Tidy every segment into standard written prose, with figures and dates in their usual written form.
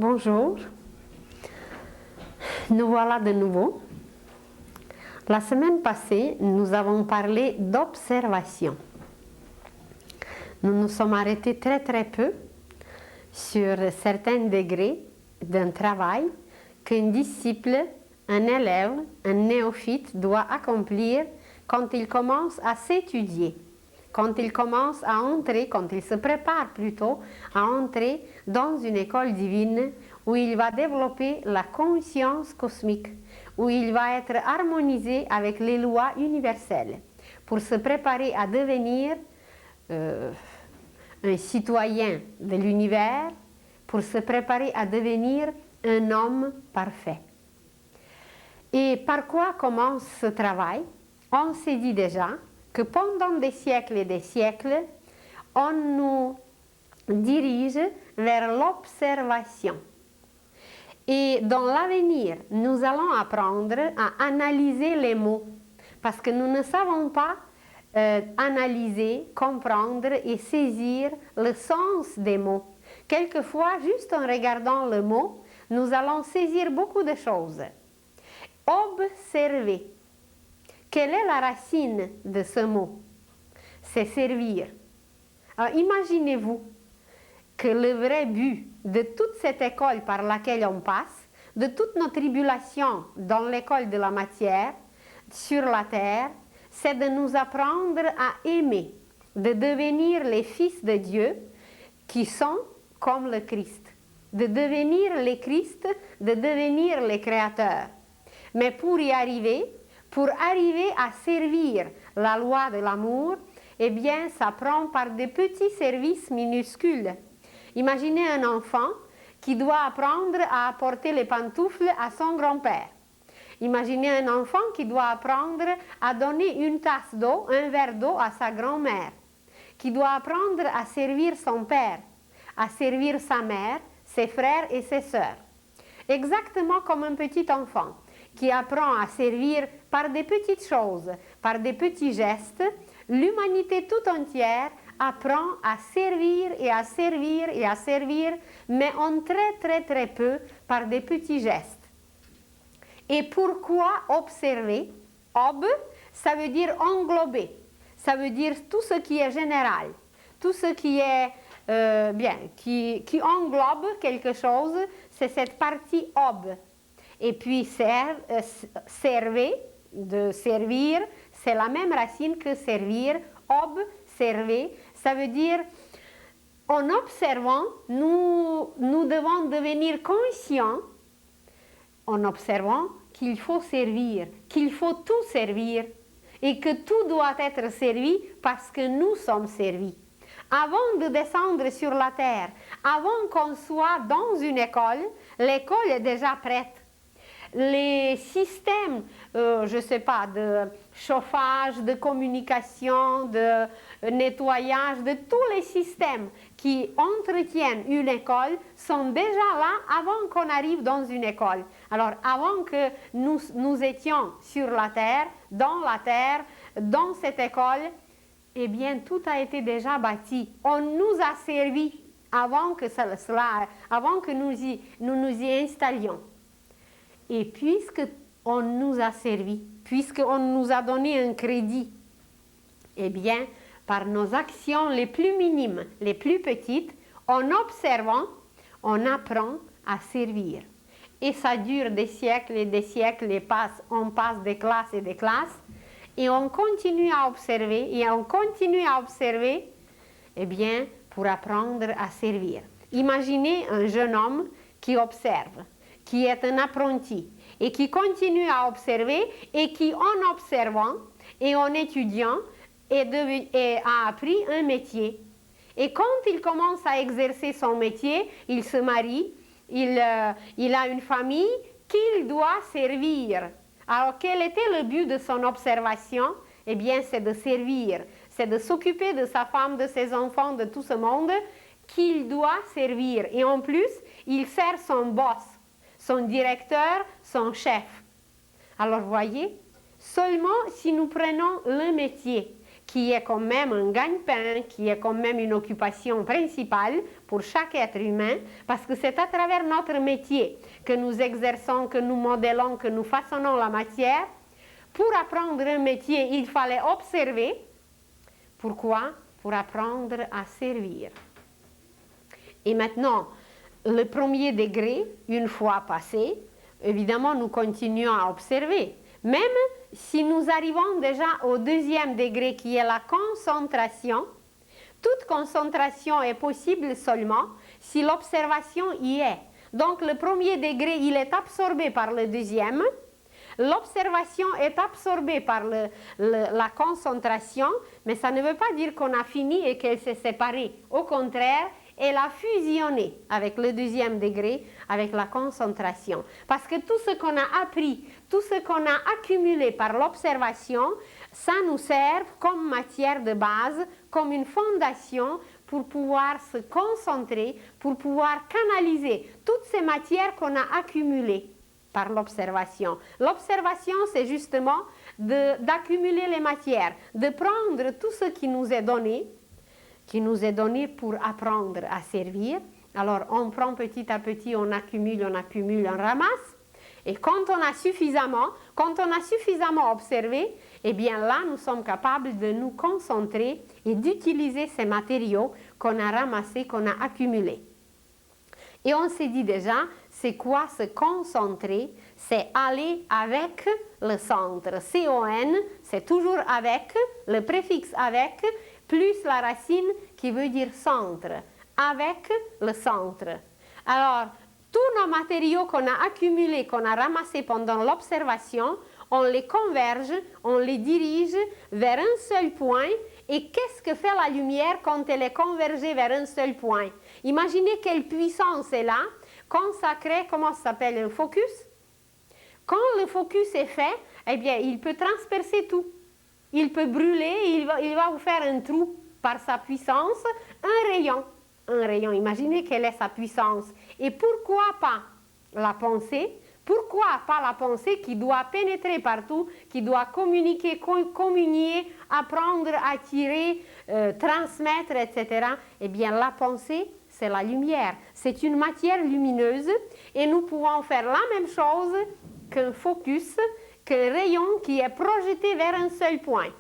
Bonjour, nous voilà de nouveau. La semaine passée, nous avons parlé d'observation. Nous nous sommes arrêtés très peu sur certains degrés d'un travail qu'un disciple, un élève, un néophyte doit accomplir quand il commence à s'étudier, quand il commence à entrer, quand il se prépare plutôt à entrer dans une école divine où il va développer la conscience cosmique, où il va être harmonisé avec les lois universelles pour se préparer à devenir un citoyen de l'univers, pour se préparer à devenir un homme parfait. Et par quoi commence ce travail? On s'est dit déjà que pendant des siècles et des siècles, on nous dirige vers l'observation. Et dans l'avenir, nous allons apprendre à analyser les mots, parce que nous ne savons pas analyser, comprendre et saisir le sens des mots. Quelquefois, juste en regardant le mot, nous allons saisir beaucoup de choses. Observer. Quelle est la racine de ce mot? C'est servir. Alors, imaginez-vous que le vrai but de toute cette école par laquelle on passe, de toutes nos tribulations dans l'école de la matière, sur la terre, c'est de nous apprendre à aimer, de devenir les fils de Dieu qui sont comme le Christ, de devenir les Christ, de devenir les créateurs. Mais pour y arriver, pour arriver à servir la loi de l'amour, eh bien, ça prend par des petits services minuscules. Imaginez un enfant qui doit apprendre à apporter les pantoufles à son grand-père. Imaginez un enfant qui doit apprendre à donner une tasse d'eau, un verre d'eau à sa grand-mère, qui doit apprendre à servir son père, à servir sa mère, ses frères et ses sœurs. Exactement comme un petit enfant qui apprend à servir par des petites choses, par des petits gestes, l'humanité tout entière apprend à servir et à servir et à servir, mais en très peu par des petits gestes. Et pourquoi observer? Ob, ça veut dire englober, ça veut dire tout ce qui est général, tout ce qui est qui englobe quelque chose, c'est cette partie ob. Et puis server, de servir, c'est la même racine que servir, ob, server, ça veut dire en observant, nous devons devenir conscients en observant qu'il faut servir, qu'il faut tout servir et que tout doit être servi parce que nous sommes servis. Avant de descendre sur la terre, avant qu'on soit dans une école, l'école est déjà prête. Les systèmes, je ne sais pas, de chauffage, de communication, de nettoyage, de tous les systèmes qui entretiennent une école sont déjà là avant qu'on arrive dans une école. Alors, avant que nous étions sur la terre, dans cette école, eh bien, tout a été déjà bâti. On nous a servi avant que nous nous y installions. Et puisqu'on nous a servi, puisqu'on nous a donné un crédit, eh bien, par nos actions les plus minimes, les plus petites, en observant, on apprend à servir. Et ça dure des siècles et des siècles, et on passe des classes et des classes, et on continue à observer, eh bien, pour apprendre à servir. Imaginez un jeune homme qui observe, qui est un apprenti et qui continue à observer et qui, en observant et en étudiant, a appris un métier. Et quand il commence à exercer son métier, il se marie, il a une famille qu'il doit servir. Alors, quel était le but de son observation? Eh bien, c'est de servir, c'est de s'occuper de sa femme, de ses enfants, de tout ce monde qu'il doit servir. Et en plus, il sert son boss, son directeur, son chef. Alors, voyez, seulement si nous prenons le métier qui est quand même un gagne-pain, qui est quand même une occupation principale pour chaque être humain, parce que c'est à travers notre métier que nous exerçons, que nous modélons, que nous façonnons la matière. Pour apprendre un métier, il fallait observer. Pourquoi? Pour apprendre à servir. Et maintenant, le premier degré, une fois passé, évidemment, nous continuons à observer. Même si nous arrivons déjà au deuxième degré qui est la concentration, toute concentration est possible seulement si l'observation y est. Donc le premier degré, il est absorbé par le deuxième. L'observation est absorbée par la concentration, mais ça ne veut pas dire qu'on a fini et qu'elle s'est séparée. Au contraire, elle a fusionné avec le deuxième degré, avec la concentration. Parce que tout ce qu'on a appris, tout ce qu'on a accumulé par l'observation, ça nous sert comme matière de base, comme une fondation pour pouvoir se concentrer, pour pouvoir canaliser toutes ces matières qu'on a accumulées par l'observation. L'observation, c'est justement d'accumuler les matières, de prendre tout ce qui nous est donné pour apprendre à servir. Alors, on prend petit à petit, on accumule, on ramasse. Et quand on a suffisamment observé, eh bien là, nous sommes capables de nous concentrer et d'utiliser ces matériaux qu'on a ramassés, qu'on a accumulés. Et on s'est dit déjà, c'est quoi se concentrer? C'est aller avec le centre. C-O-N, c'est toujours avec, le préfixe avec, plus la racine qui veut dire centre. Avec le centre. Alors, tous nos matériaux qu'on a accumulés, qu'on a ramassés pendant l'observation, on les converge, on les dirige vers un seul point. Et qu'est-ce que fait la lumière quand elle est convergée vers un seul point? Imaginez quelle puissance est là, quand ça crée, comment ça s'appelle, un focus? Quand le focus est fait, eh bien, il peut transpercer tout. Il peut brûler, il va vous faire un trou par sa puissance, un rayon. Un rayon, imaginez quelle est sa puissance. Et pourquoi pas la pensée? Pourquoi pas la pensée qui doit pénétrer partout, qui doit communiquer, communier, apprendre, attirer, transmettre, etc. Eh bien, la pensée, c'est la lumière. C'est une matière lumineuse et nous pouvons faire la même chose qu'un focus, qu'un rayon qui est projeté vers un seul point.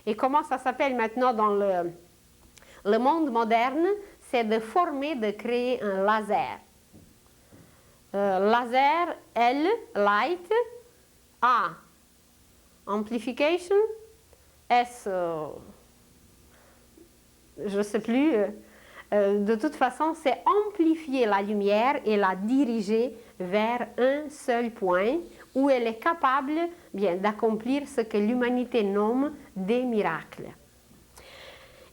Et comment ça s'appelle maintenant dans le monde moderne? C'est de former, de créer un laser. Laser, L, light, A, amplification, S, je ne sais plus. De toute façon, c'est amplifier la lumière et la diriger vers un seul point où elle est capable d'accomplir ce que l'humanité nomme des miracles.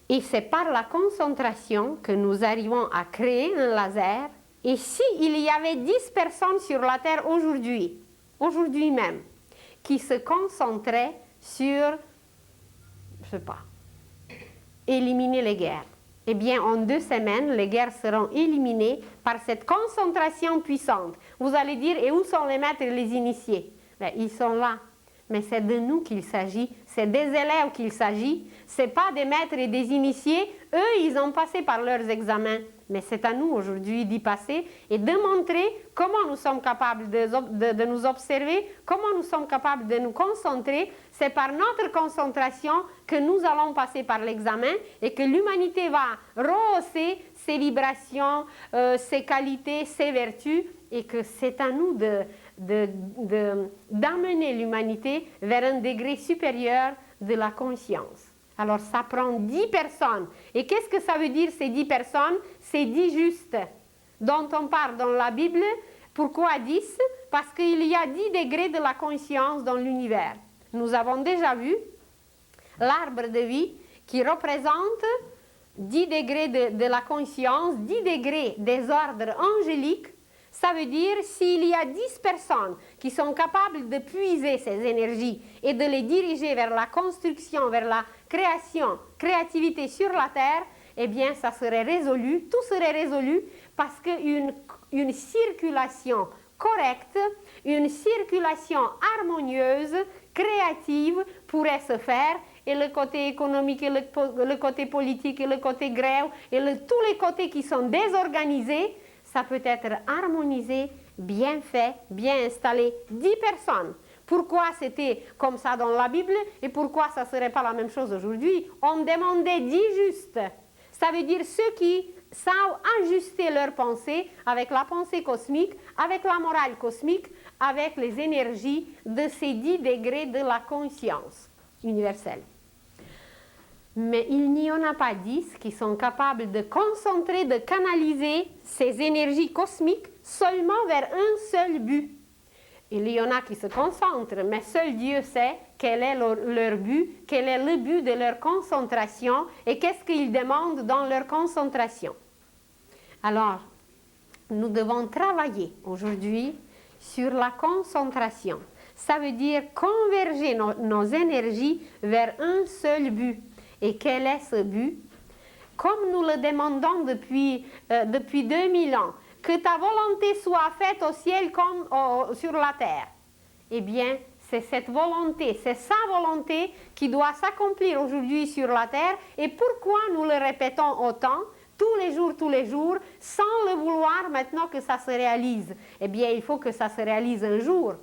Et c'est par la concentration que nous arrivons à créer un laser. Et s'il y avait 10 personnes sur la Terre aujourd'hui même, qui se concentraient sur, je ne sais pas, éliminer les guerres, eh bien, en 2 semaines, les guerres seront éliminées par cette concentration puissante. Vous allez dire, et où sont les maîtres et les initiés? Ben, ils sont là. Mais c'est de nous qu'il s'agit, c'est des élèves qu'il s'agit, ce n'est pas des maîtres et des initiés. Eux, ils ont passé par leurs examens. Mais c'est à nous aujourd'hui d'y passer et de montrer comment nous sommes capables de nous observer, comment nous sommes capables de nous concentrer. C'est par notre concentration que nous allons passer par l'examen et que l'humanité va rehausser ses vibrations, ses qualités, ses vertus et que c'est à nous d'amener l'humanité vers un degré supérieur de la conscience. Alors, ça prend 10 personnes. Et qu'est-ce que ça veut dire, ces 10 personnes? C'est 10 justes dont on parle dans la Bible. Pourquoi 10? Parce qu'il y a 10 degrés de la conscience dans l'univers. Nous avons déjà vu l'arbre de vie qui représente 10 degrés de la conscience, 10 degrés des ordres angéliques. Ça veut dire s'il y a 10 personnes qui sont capables de puiser ces énergies et de les diriger vers la construction, vers la créativité sur la terre, eh bien, ça serait résolu, tout serait résolu parce qu'une circulation correcte, une circulation harmonieuse, créative pourrait se faire et le côté économique, et le côté politique, et le côté grève, et tous les côtés qui sont désorganisés, ça peut être harmonisé, bien fait, bien installé. 10 personnes. Pourquoi c'était comme ça dans la Bible et pourquoi ça ne serait pas la même chose aujourd'hui? On demandait 10 justes. Ça veut dire ceux qui savent ajuster leur pensée avec la pensée cosmique, avec la morale cosmique, avec les énergies de ces 10 degrés de la conscience universelle. Mais il n'y en a pas 10 qui sont capables de concentrer, de canaliser ces énergies cosmiques seulement vers un seul but. Il y en a qui se concentrent, mais seul Dieu sait quel est leur but, quel est le but de leur concentration et qu'est-ce qu'ils demandent dans leur concentration. Alors, nous devons travailler aujourd'hui sur la concentration. Ça veut dire converger nos énergies vers un seul but. Et quel est ce but? Comme nous le demandons depuis 2000 ans, que ta volonté soit faite au ciel comme sur la terre. Eh bien, c'est cette volonté, c'est sa volonté qui doit s'accomplir aujourd'hui sur la terre. Et pourquoi nous le répétons autant, tous les jours, sans le vouloir maintenant que ça se réalise? Eh bien, il faut que ça se réalise un jour.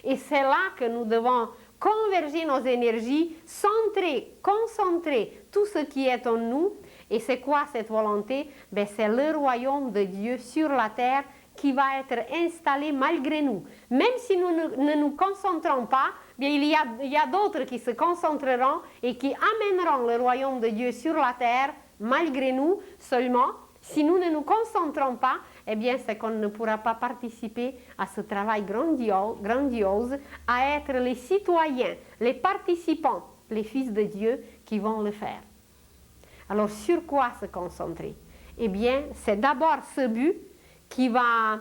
Et c'est là que nous devons converger nos énergies, centrer, concentrer tout ce qui est en nous. Et c'est quoi cette volonté? Ben, c'est le royaume de Dieu sur la terre qui va être installé malgré nous. Même si nous ne nous concentrons pas, bien, il y a d'autres qui se concentreront et qui amèneront le royaume de Dieu sur la terre malgré nous seulement. Si nous ne nous concentrons pas, eh bien, c'est qu'on ne pourra pas participer à ce travail grandiose, à être les citoyens, les participants, les fils de Dieu qui vont le faire. Alors, sur quoi se concentrer? Eh bien, c'est d'abord ce but qui va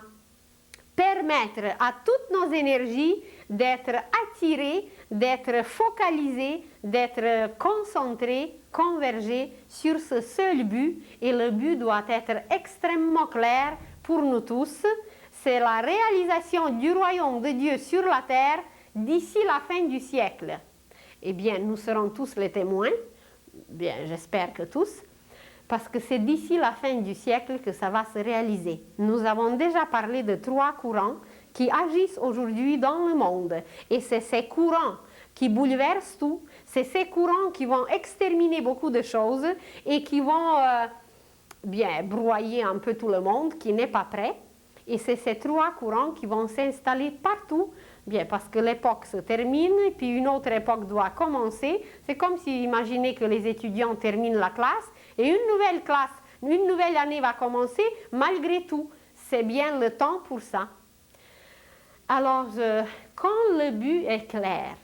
permettre à toutes nos énergies d'être attirées, d'être focalisées, d'être concentrées, convergées sur ce seul but. Et le but doit être extrêmement clair pour nous tous. C'est la réalisation du royaume de Dieu sur la terre d'ici la fin du siècle. Eh bien, nous serons tous les témoins. Bien, j'espère que tous, parce que c'est d'ici la fin du siècle que ça va se réaliser. Nous avons déjà parlé de 3 courants qui agissent aujourd'hui dans le monde. Et c'est ces courants qui bouleversent tout, c'est ces courants qui vont exterminer beaucoup de choses et qui vont bien broyer un peu tout le monde qui n'est pas prêt. Et c'est ces 3 courants qui vont s'installer partout. Bien, parce que l'époque se termine, et puis une autre époque doit commencer. C'est comme si, imaginez que les étudiants terminent la classe, et une nouvelle année va commencer, malgré tout. C'est bien le temps pour ça. Alors, quand le but est clair,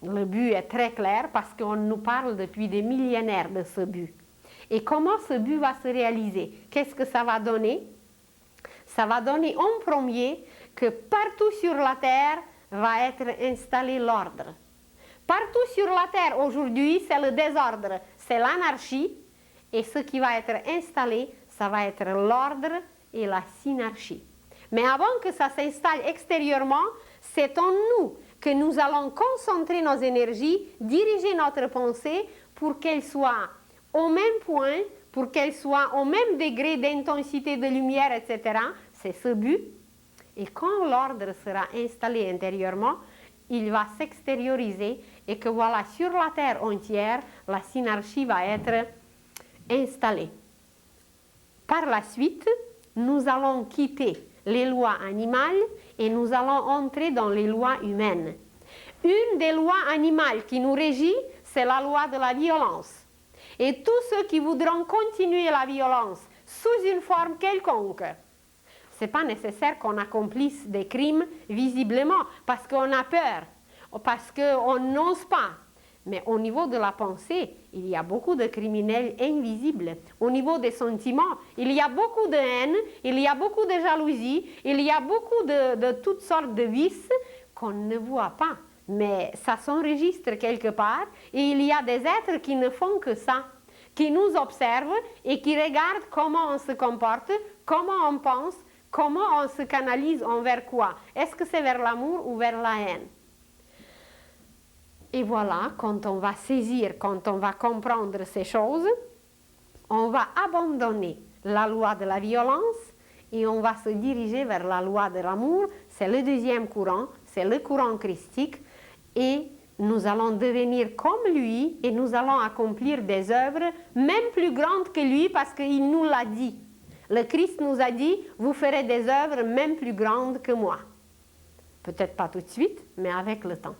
le but est très clair, parce qu'on nous parle depuis des millénaires de ce but. Et comment ce but va se réaliser? Qu'est-ce que ça va donner? Ça va donner en premier que partout sur la terre va être installé l'ordre. Partout sur la terre aujourd'hui, c'est le désordre, c'est l'anarchie. Et ce qui va être installé, ça va être l'ordre et la synarchie. Mais avant que ça s'installe extérieurement, c'est en nous que nous allons concentrer nos énergies, diriger notre pensée pour qu'elle soit au même point, pour qu'elle soit au même degré d'intensité de lumière, etc. C'est ce but. Et quand l'ordre sera installé intérieurement, il va s'extérioriser et que voilà, sur la terre entière, la synarchie va être installée. Par la suite, nous allons quitter les lois animales et nous allons entrer dans les lois humaines. Une des lois animales qui nous régit, c'est la loi de la violence. Et tous ceux qui voudront continuer la violence sous une forme quelconque, ce n'est pas nécessaire qu'on accomplisse des crimes visiblement, parce qu'on a peur, parce qu'on n'ose pas. Mais au niveau de la pensée, il y a beaucoup de criminels invisibles. Au niveau des sentiments, il y a beaucoup de haine, il y a beaucoup de jalousie, il y a beaucoup de toutes sortes de vices qu'on ne voit pas. Mais ça s'enregistre quelque part et il y a des êtres qui ne font que ça, qui nous observent et qui regardent comment on se comporte, comment on pense, comment on se canalise envers quoi? Est-ce que c'est vers l'amour ou vers la haine? Et voilà, quand on va saisir, quand on va comprendre ces choses, on va abandonner la loi de la violence et on va se diriger vers la loi de l'amour. C'est le deuxième courant, c'est le courant christique. Et nous allons devenir comme lui et nous allons accomplir des œuvres même plus grandes que lui parce qu'il nous l'a dit. Le Christ nous a dit, vous ferez des œuvres même plus grandes que moi. Peut-être pas tout de suite, mais avec le temps.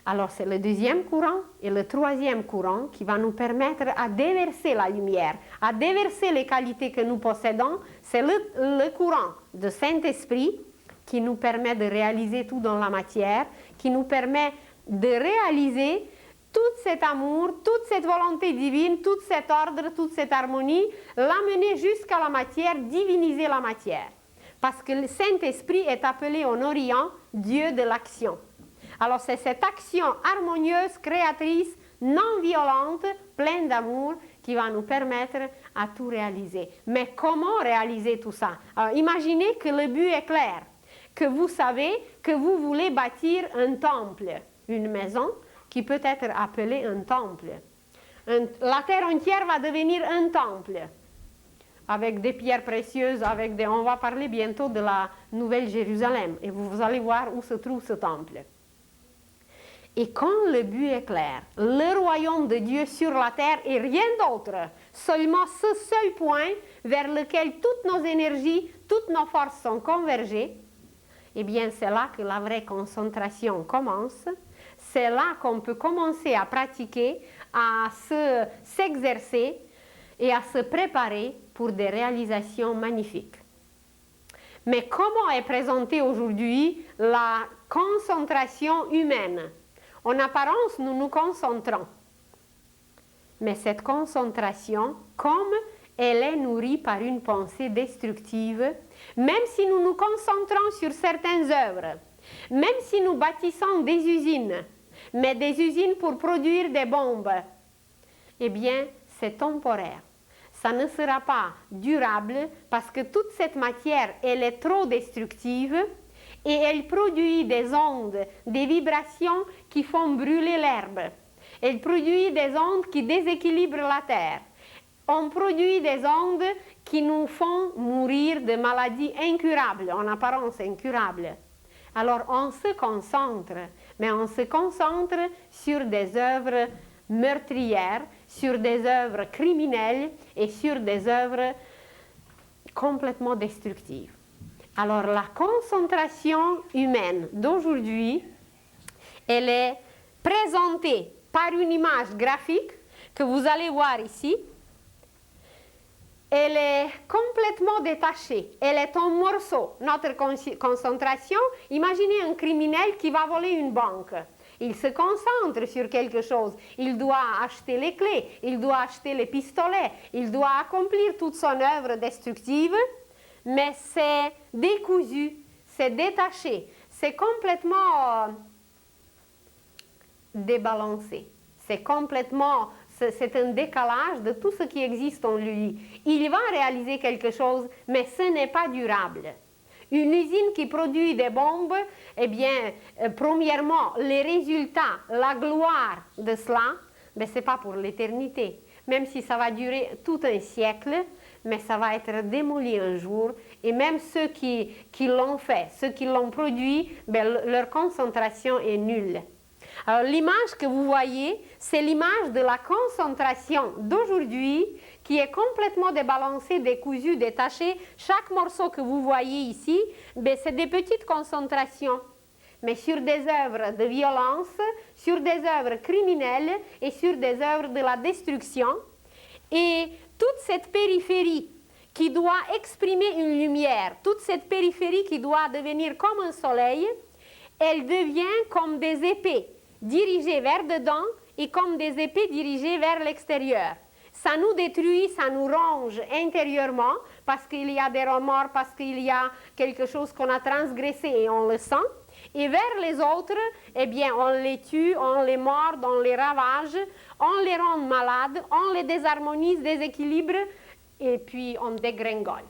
Alors c'est le deuxième courant et le troisième courant qui va nous permettre à déverser la lumière, à déverser les qualités que nous possédons. C'est le courant de Saint-Esprit qui nous permet de réaliser tout dans la matière, qui nous permet de réaliser tout cet amour, toute cette volonté divine, tout cet ordre, toute cette harmonie, l'amener jusqu'à la matière, diviniser la matière. Parce que le Saint-Esprit est appelé en Orient Dieu de l'action. Alors c'est cette action harmonieuse, créatrice, non violente, pleine d'amour, qui va nous permettre à tout réaliser. Mais comment réaliser tout ça? Alors, imaginez que le but est clair, que vous savez que vous voulez bâtir un temple, une maison qui peut être appelée un temple. La terre entière va devenir un temple, avec des pierres précieuses, on va parler bientôt de la Nouvelle Jérusalem, et vous allez voir où se trouve ce temple. Et quand le but est clair, le royaume de Dieu sur la terre et rien d'autre, seulement ce seul point vers lequel toutes nos énergies, toutes nos forces sont convergées, eh bien c'est là que la vraie concentration commence. C'est là qu'on peut commencer à pratiquer, à s'exercer et à se préparer pour des réalisations magnifiques. Mais comment est présentée aujourd'hui la concentration humaine? En apparence, nous nous concentrons. Mais cette concentration, comme elle est nourrie par une pensée destructive, même si nous nous concentrons sur certaines œuvres, même si nous bâtissons des usines, mais des usines pour produire des bombes, eh bien, c'est temporaire. Ça ne sera pas durable parce que toute cette matière, elle est trop destructive et elle produit des ondes, des vibrations qui font brûler l'herbe. Elle produit des ondes qui déséquilibrent la terre. On produit des ondes qui nous font mourir de maladies incurables, en apparence incurables. Alors on se concentre, mais on se concentre sur des œuvres meurtrières, sur des œuvres criminelles et sur des œuvres complètement destructives. Alors la concentration humaine d'aujourd'hui, elle est présentée par une image graphique que vous allez voir ici. Elle est complètement détachée, elle est en morceaux. Notre concentration, imaginez un criminel qui va voler une banque. Il se concentre sur quelque chose, il doit acheter les clés, il doit acheter les pistolets, il doit accomplir toute son œuvre destructive, mais c'est décousu, c'est détaché, c'est complètement débalancé, c'est un décalage de tout ce qui existe en lui. Il va réaliser quelque chose, mais ce n'est pas durable. Une usine qui produit des bombes, eh bien, premièrement, les résultats, la gloire de cela, ce n'est pas pour l'éternité. Même si ça va durer tout un siècle, mais ça va être démoli un jour. Et même ceux qui l'ont fait, ceux qui l'ont produit, leur concentration est nulle. Alors l'image que vous voyez, c'est l'image de la concentration d'aujourd'hui qui est complètement débalancée, décousue, détachée. Chaque morceau que vous voyez ici, c'est des petites concentrations, mais sur des œuvres de violence, sur des œuvres criminelles et sur des œuvres de la destruction. Et toute cette périphérie qui doit exprimer une lumière, toute cette périphérie qui doit devenir comme un soleil, elle devient comme des épées dirigées vers dedans et comme des épées dirigées vers l'extérieur. Ça nous détruit, ça nous ronge intérieurement parce qu'il y a des remords, parce qu'il y a quelque chose qu'on a transgressé et on le sent. Et vers les autres, eh bien, on les tue, on les mord, on les ravage, on les rend malades, on les désharmonise, déséquilibre et puis on dégringole.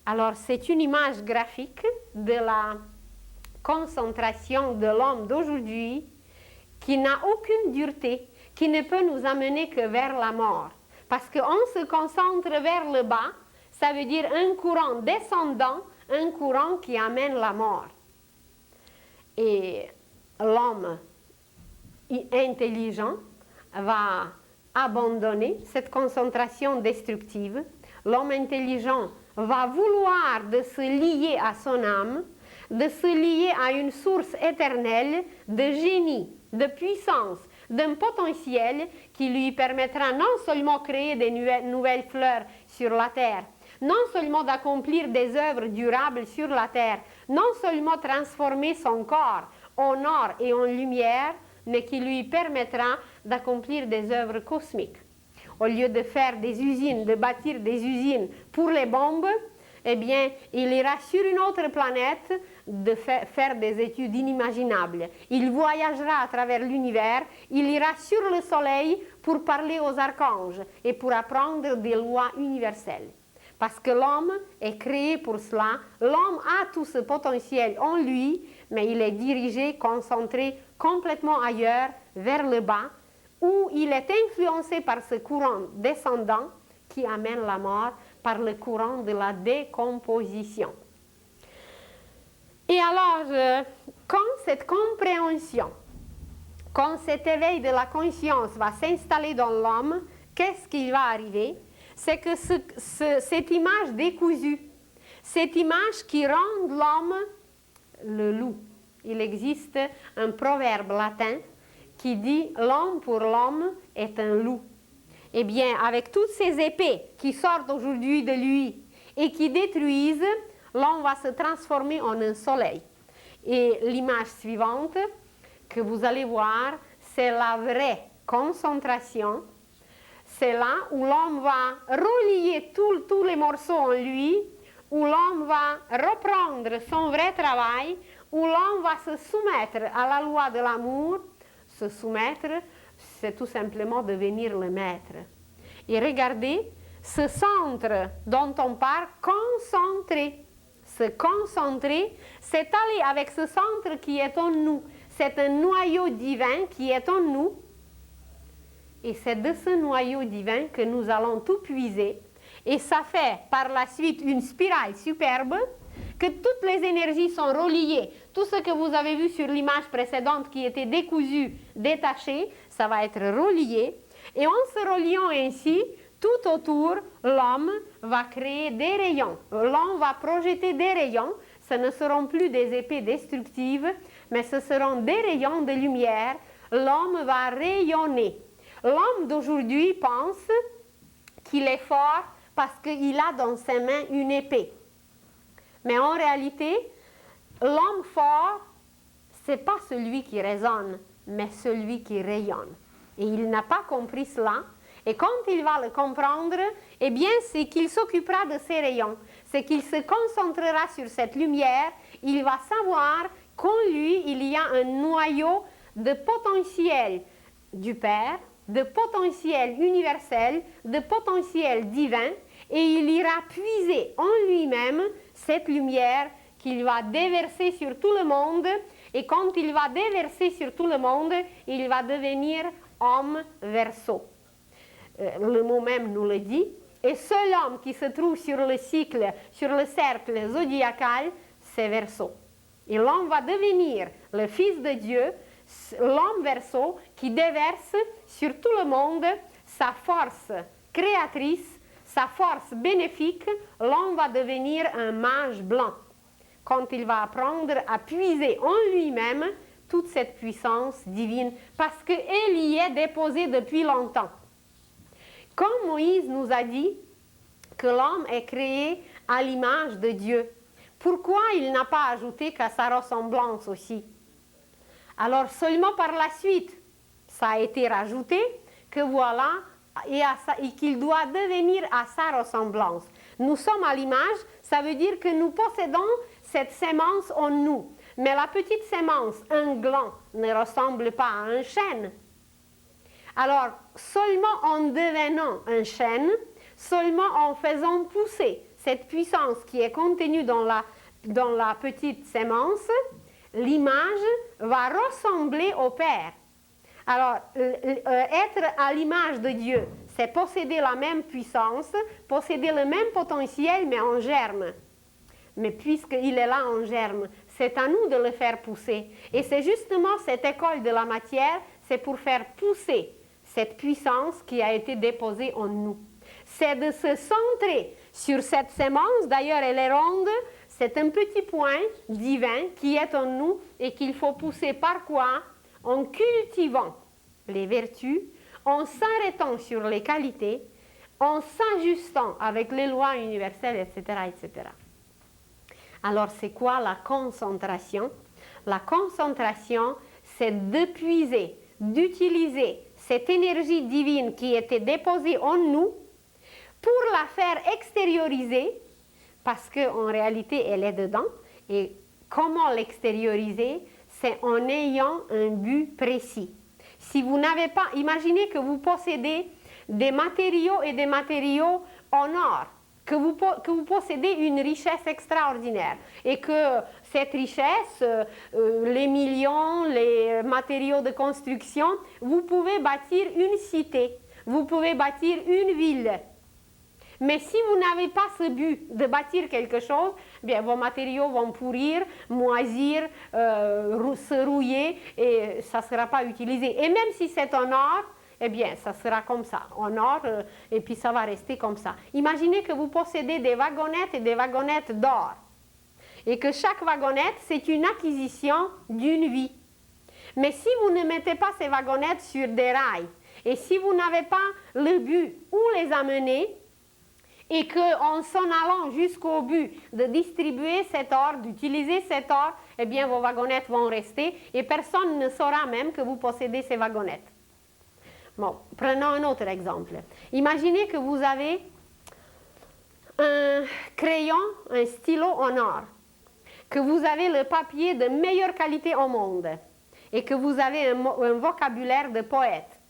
Alors, c'est une image graphique de la concentration de l'homme d'aujourd'hui qui n'a aucune dureté, qui ne peut nous amener que vers la mort. Parce qu'on se concentre vers le bas, ça veut dire un courant descendant, un courant qui amène la mort. Et l'homme intelligent va abandonner cette concentration destructive. L'homme intelligent va vouloir de se lier à son âme, de se lier à une source éternelle de génie, de puissance, d'un potentiel qui lui permettra non seulement de créer des nouvelles fleurs sur la terre, non seulement d'accomplir des œuvres durables sur la terre, non seulement transformer son corps en or et en lumière, mais qui lui permettra d'accomplir des œuvres cosmiques. Au lieu de faire des usines, de bâtir des usines pour les bombes, eh bien, il ira sur une autre planète de faire des études inimaginables. Il voyagera à travers l'univers, il ira sur le soleil pour parler aux archanges et pour apprendre des lois universelles. Parce que l'homme est créé pour cela, l'homme a tout ce potentiel en lui, mais il est dirigé, concentré complètement ailleurs, vers le bas, où il est influencé par ce courant descendant qui amène la mort, par le courant de la décomposition. Et alors, quand cette compréhension, quand cet éveil de la conscience va s'installer dans l'homme, qu'est-ce qui va arriver? C'est que cette image décousue, cette image qui rend l'homme le loup. Il existe un proverbe latin qui dit « l'homme pour l'homme est un loup ». Eh bien, avec toutes ces épées qui sortent aujourd'hui de lui et qui détruisent, l'homme va se transformer en un soleil. Et l'image suivante que vous allez voir, c'est la vraie concentration. C'est là où l'homme va relier tous les morceaux en lui, où l'homme va reprendre son vrai travail, où l'homme va se soumettre à la loi de l'amour. Se soumettre, c'est tout simplement devenir le maître. Et regardez, ce centre dont on parle, concentré. Se concentrer, c'est aller avec ce centre qui est en nous. C'est un noyau divin qui est en nous. Et c'est de ce noyau divin que nous allons tout puiser. Et ça fait par la suite une spirale superbe, que toutes les énergies sont reliées. Tout ce que vous avez vu sur l'image précédente qui était décousu, détaché, ça va être relié. Et en se reliant ainsi, tout autour, l'homme va créer des rayons. L'homme va projeter des rayons. Ce ne seront plus des épées destructives, mais ce seront des rayons de lumière. L'homme va rayonner. L'homme d'aujourd'hui pense qu'il est fort parce qu'il a dans ses mains une épée. Mais en réalité, l'homme fort, ce n'est pas celui qui raisonne, mais celui qui rayonne. Et il n'a pas compris cela. Et quand il va le comprendre, eh bien, c'est qu'il s'occupera de ces rayons. C'est qu'il se concentrera sur cette lumière. Il va savoir qu'en lui, il y a un noyau de potentiel du Père, de potentiel universel, de potentiel divin. Et il ira puiser en lui-même cette lumière qu'il va déverser sur tout le monde. Et quand il va déverser sur tout le monde, il va devenir homme Verseau. Le mot même nous le dit. Et seul homme qui se trouve sur le cycle, sur le cercle zodiacal, c'est Verseau. Et l'homme va devenir le Fils de Dieu, l'homme Verseau, qui déverse sur tout le monde sa force créatrice, sa force bénéfique. L'homme va devenir un mage blanc quand il va apprendre à puiser en lui-même toute cette puissance divine, parce qu'elle y est déposée depuis longtemps. Comme Moïse nous a dit que l'homme est créé à l'image de Dieu, pourquoi il n'a pas ajouté qu'à sa ressemblance aussi? Alors seulement par la suite, ça a été rajouté que voilà, et qu'il doit devenir à sa ressemblance. Nous sommes à l'image, ça veut dire que nous possédons cette sémence en nous. Mais la petite sémence, un gland, ne ressemble pas à un chêne. Alors, seulement en devenant un chêne, seulement en faisant pousser cette puissance qui est contenue dans la petite sémence, l'image va ressembler au Père. Alors, être à l'image de Dieu, c'est posséder la même puissance, posséder le même potentiel, mais en germe. Mais puisqu'il est là en germe, c'est à nous de le faire pousser. Et c'est justement cette école de la matière, c'est pour faire pousser cette puissance qui a été déposée en nous. C'est de se centrer sur cette sémence, d'ailleurs elle est ronde, c'est un petit point divin qui est en nous et qu'il faut pousser par quoi? En cultivant les vertus, en s'arrêtant sur les qualités, en s'ajustant avec les lois universelles, etc., etc. Alors, c'est quoi la concentration? La concentration, c'est de puiser, d'utiliser cette énergie divine qui était déposée en nous pour la faire extérioriser, parce qu'en réalité, elle est dedans. Et comment l'extérioriser? C'est en ayant un but précis. Si vous n'avez pas, imaginez que vous possédez des matériaux et des matériaux en or, que vous possédez une richesse extraordinaire et que cette richesse, les millions, les matériaux de construction, vous pouvez bâtir une cité, vous pouvez bâtir une ville. Mais si vous n'avez pas ce but de bâtir quelque chose, bien, vos matériaux vont pourrir, moisir, se rouiller et ça ne sera pas utilisé. Et même si c'est en or, eh bien, ça sera comme ça, en or, et puis ça va rester comme ça. Imaginez que vous possédez des wagonnettes et des wagonnettes d'or, et que chaque wagonnette, c'est une acquisition d'une vie. Mais si vous ne mettez pas ces wagonnettes sur des rails, et si vous n'avez pas le but où les amener, et qu'en s'en allant jusqu'au but de distribuer cet or, d'utiliser cet or, eh bien, vos wagonnettes vont rester, et personne ne saura même que vous possédez ces wagonnettes. Bon, prenons un autre exemple. Imaginez que vous avez un crayon, un stylo en or, que vous avez le papier de meilleure qualité au monde et que vous avez un vocabulaire de poète.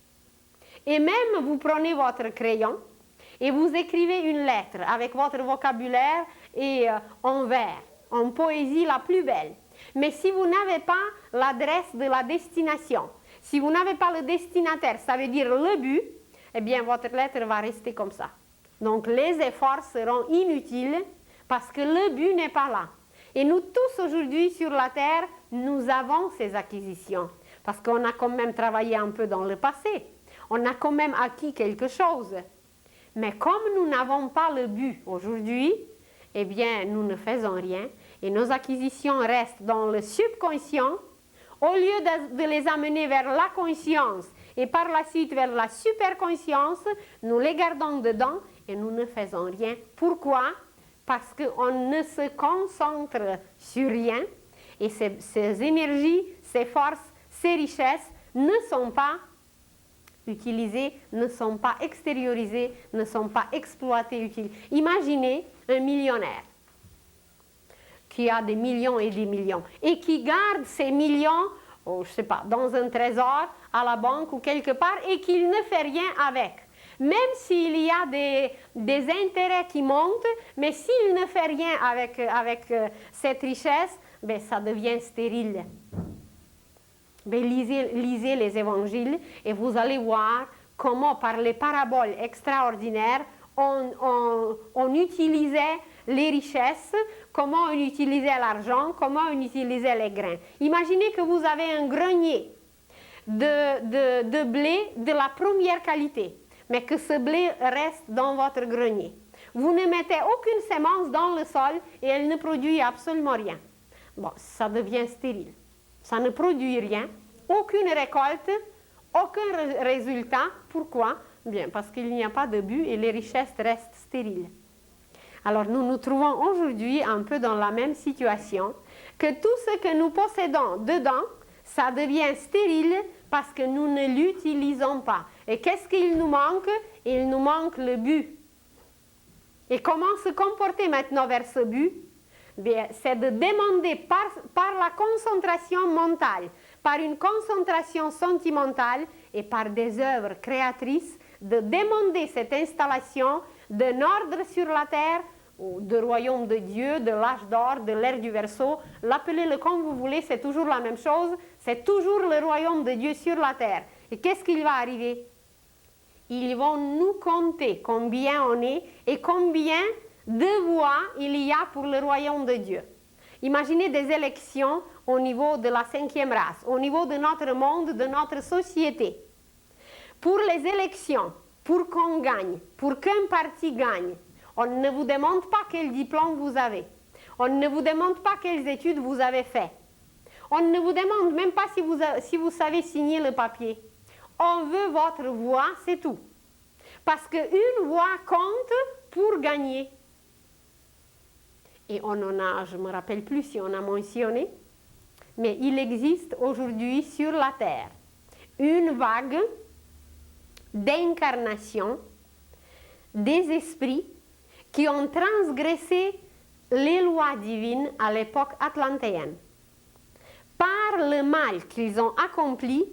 Et même vous prenez votre crayon et vous écrivez une lettre avec votre vocabulaire et en vers, en poésie la plus belle. Mais si vous n'avez pas l'adresse de la destination, si vous n'avez pas le destinataire, ça veut dire le but, eh bien votre lettre va rester comme ça. Donc les efforts seront inutiles parce que le but n'est pas là. Et nous tous aujourd'hui sur la terre, nous avons ces acquisitions parce qu'on a quand même travaillé un peu dans le passé. On a quand même acquis quelque chose. Mais comme nous n'avons pas le but aujourd'hui, eh bien nous ne faisons rien et nos acquisitions restent dans le subconscient. Au lieu de les amener vers la conscience et par la suite vers la superconscience, nous les gardons dedans et nous ne faisons rien. Pourquoi? Parce qu'on ne se concentre sur rien et ces énergies, ces forces, ces richesses ne sont pas utilisées, ne sont pas extériorisées, ne sont pas exploitées. Imaginez un millionnaire qui a des millions et des millions, et qui garde ces millions, je sais pas, dans un trésor, à la banque ou quelque part, et qu'il ne fait rien avec. Même s'il y a des intérêts qui montent, mais s'il ne fait rien avec cette richesse, ben, ça devient stérile. Ben, lisez les évangiles et vous allez voir comment par les paraboles extraordinaires, on utilisait les richesses, comment on utilisait l'argent, comment on utilisait les grains. Imaginez que vous avez un grenier de blé de la première qualité, mais que ce blé reste dans votre grenier. Vous ne mettez aucune semence dans le sol et elle ne produit absolument rien. Bon, ça devient stérile. Ça ne produit rien, aucune récolte, aucun résultat. Pourquoi? Bien, parce qu'il n'y a pas de but et les richesses restent stériles. Alors nous nous trouvons aujourd'hui un peu dans la même situation, que tout ce que nous possédons dedans, ça devient stérile parce que nous ne l'utilisons pas. Et qu'est-ce qu'il nous manque? Il nous manque le but. Et comment se comporter maintenant vers ce but? Bien, c'est de demander par la concentration mentale, par une concentration sentimentale et par des œuvres créatrices, de demander cette installation d'un ordre sur la terre, ou de royaume de Dieu, de l'âge d'or, de l'ère du Verseau, l'appelez-le comme vous voulez, c'est toujours la même chose, c'est toujours le royaume de Dieu sur la terre. Et qu'est-ce qu'il va arriver? Ils vont nous compter combien on est et combien de voix il y a pour le royaume de Dieu. Imaginez des élections au niveau de la 5e race, au niveau de notre monde, de notre société. Pour les élections, pour qu'on gagne, pour qu'un parti gagne, on ne vous demande pas quel diplôme vous avez. On ne vous demande pas quelles études vous avez faites. On ne vous demande même pas si vous savez signer le papier. On veut votre voix, c'est tout. Parce qu'une voix compte pour gagner. Et on en a, je ne me rappelle plus si on a mentionné, mais il existe aujourd'hui sur la Terre une vague d'incarnation des esprits qui ont transgressé les lois divines à l'époque atlantéenne. Par le mal qu'ils ont accompli,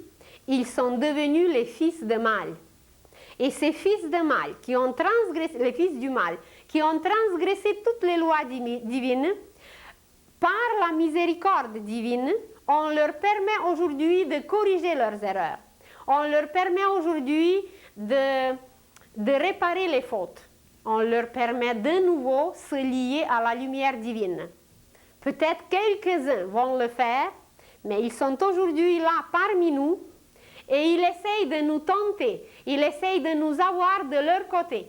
ils sont devenus les fils de mal. Et ces fils de mal, qui ont transgressé, les fils du mal, qui ont transgressé toutes les lois divines, par la miséricorde divine, on leur permet aujourd'hui de corriger leurs erreurs. On leur permet aujourd'hui de réparer les fautes. On leur permet de nouveau se lier à la lumière divine. Peut-être quelques-uns vont le faire, mais ils sont aujourd'hui là parmi nous et ils essayent de nous tenter, ils essayent de nous avoir de leur côté.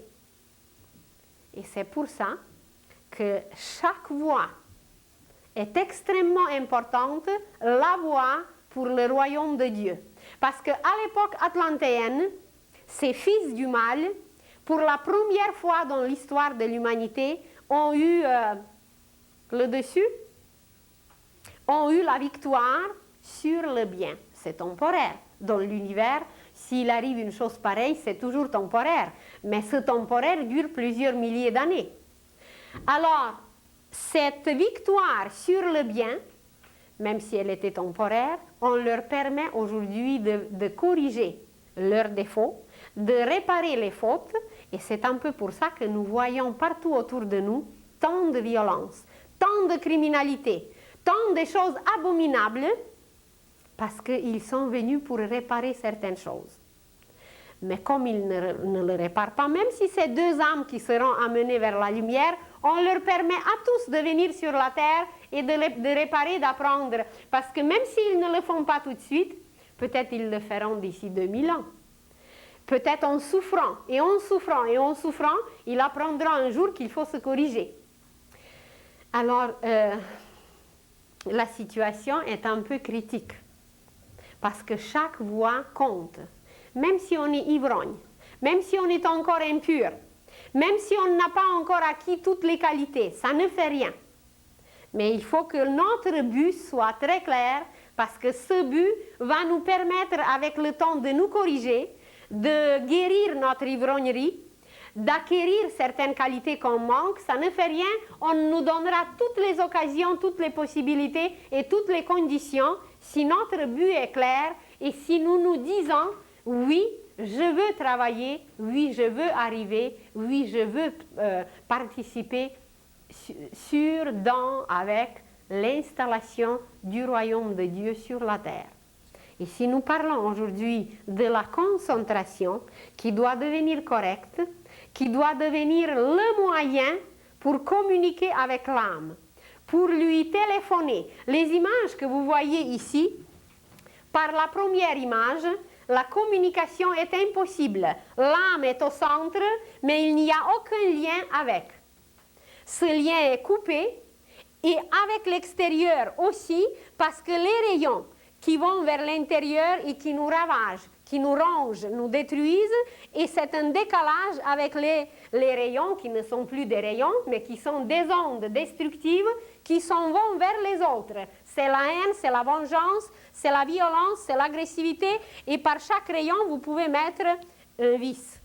Et c'est pour ça que chaque voix est extrêmement importante, la voix pour le royaume de Dieu. Parce qu'à l'époque atlantéenne, ces fils du mal, pour la première fois dans l'histoire de l'humanité, ont eu le dessus, ont eu la victoire sur le bien. C'est temporaire. Dans l'univers, s'il arrive une chose pareille, c'est toujours temporaire. Mais ce temporaire dure plusieurs milliers d'années. Alors, cette victoire sur le bien, même si elle était temporaire, on leur permet aujourd'hui de corriger leurs défauts, de réparer les fautes, et c'est un peu pour ça que nous voyons partout autour de nous tant de violence, tant de criminalité, tant de choses abominables, parce qu'ils sont venus pour réparer certaines choses. Mais comme ils ne le réparent pas, même si c'est deux âmes qui seront amenées vers la lumière, on leur permet à tous de venir sur la terre et de réparer, d'apprendre. Parce que même s'ils ne le font pas tout de suite, peut-être ils le feront d'ici 2000 ans. Peut-être en souffrant, et en souffrant, et en souffrant, il apprendra un jour qu'il faut se corriger. Alors, la situation est un peu critique. Parce que chaque voix compte. Même si on est ivrogne, même si on est encore impur, même si on n'a pas encore acquis toutes les qualités, ça ne fait rien. Mais il faut que notre but soit très clair, parce que ce but va nous permettre avec le temps de nous corriger, de guérir notre ivrognerie, d'acquérir certaines qualités qu'on manque. Ça ne fait rien, on nous donnera toutes les occasions, toutes les possibilités et toutes les conditions si notre but est clair et si nous nous disons oui, je veux travailler, oui, je veux arriver, oui, je veux participer avec l'installation du royaume de Dieu sur la terre. Et si nous parlons aujourd'hui de la concentration qui doit devenir correcte, qui doit devenir le moyen pour communiquer avec l'âme, pour lui téléphoner. Les images que vous voyez ici, par la première image, la communication est impossible. L'âme est au centre, mais il n'y a aucun lien avec. Ce lien est coupé et avec l'extérieur aussi, parce que les rayons qui vont vers l'intérieur et qui nous ravagent, qui nous rongent, nous détruisent, et c'est un décalage avec les rayons qui ne sont plus des rayons, mais qui sont des ondes destructives qui s'en vont vers les autres. C'est la haine, c'est la vengeance, c'est la violence, c'est l'agressivité, et par chaque rayon, vous pouvez mettre un vice.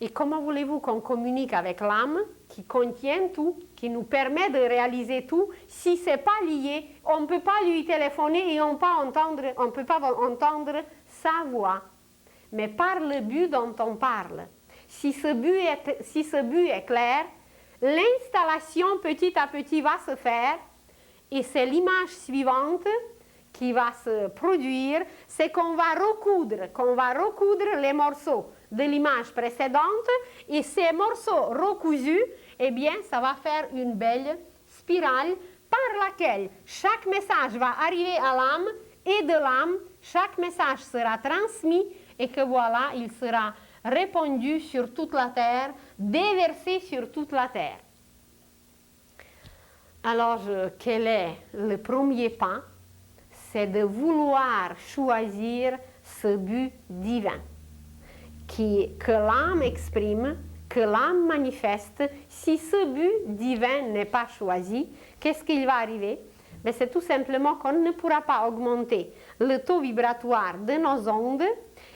Et comment voulez-vous qu'on communique avec l'âme qui contient tout, qui nous permet de réaliser tout, si ce n'est pas lié, on ne peut pas lui téléphoner et on ne peut pas entendre sa voix, mais par le but dont on parle. Si ce but est clair, l'installation petit à petit va se faire, et c'est l'image suivante qui va se produire, c'est qu'on va recoudre les morceaux de l'image précédente et ces morceaux recousus, eh bien, ça va faire une belle spirale par laquelle chaque message va arriver à l'âme et de l'âme, chaque message sera transmis et que voilà, il sera répandu sur toute la terre, déversé sur toute la terre. Alors, quel est le premier pas? C'est de vouloir choisir ce but divin que l'âme exprime, que l'âme manifeste. Si ce but divin n'est pas choisi, qu'est-ce qu'il va arriver? Mais c'est tout simplement qu'on ne pourra pas augmenter le taux vibratoire de nos ondes